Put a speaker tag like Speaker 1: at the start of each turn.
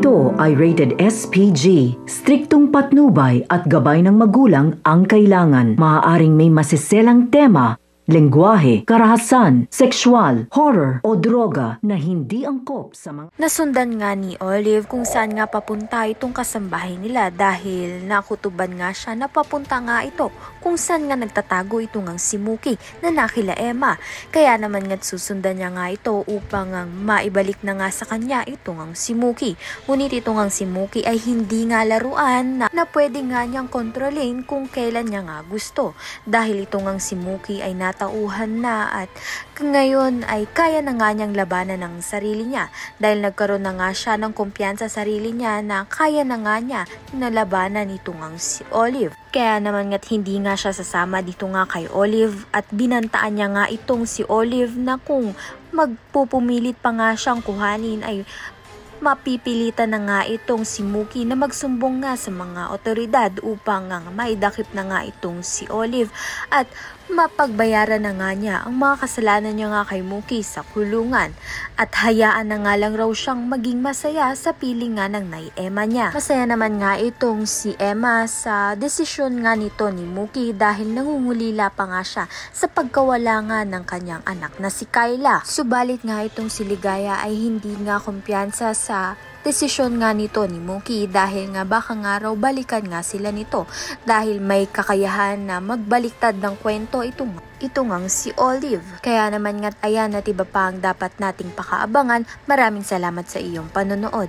Speaker 1: Ito ay rated SPG. Striktong patnubay at gabay ng magulang ang kailangan. Maaaring may masiselang tema, lengguwahe, karahasan, sexual, horror o droga na hindi angkop sa mga...
Speaker 2: Nasundan nga ni Olive kung saan nga papunta itong kasambahay nila dahil nakutuban nga siya na papunta nga ito kung saan nga nagtatago itong ang si Mookie na nakila Emma. Kaya naman nga't susundan niya nga ito upang maibalik na nga sa kanya itong ang si Mookie. Ngunit itong ang si Mookie ay hindi nga laruan na pwede nga niyang kontrolin kung kailan niya nga gusto. Dahil itong ang si Mookie ay tauhan na at ngayon ay kaya na nga niyang labanan ng sarili niya dahil nagkaroon na nga siya ng kumpiyansa sa sarili niya na kaya na nga niya na labanan itong ang si Olive. Kaya naman nga't hindi nga siya sasama dito nga kay Olive at binantaan niya nga itong si Olive na kung magpupumilit pa nga siyang kuhanin ay mapipilitan na nga itong si Mookie na magsumbong nga sa mga otoridad upang maidakip na nga itong si Olive at mapagbayaran na nga niya ang mga kasalanan niya nga kay Mookie sa kulungan at hayaan na nga lang raw siyang maging masaya sa piling nga ng Nay Emma niya. Masaya naman nga itong si Emma sa desisyon nga nito ni Mookie dahil nangungulila pa nga siya sa pagkawala nga ng kanyang anak na si Kyla. Subalit nga itong si Ligaya ay hindi nga kumpiyansa sa desisyon nga nito ni Mookie dahil nga baka nga raw balikan nga sila nito dahil may kakayahan na magbaliktad ng kwento itong ang si Olive. Kaya naman nga't ayan at iba pa ang dapat nating pakaabangan. Maraming salamat sa iyong panonood.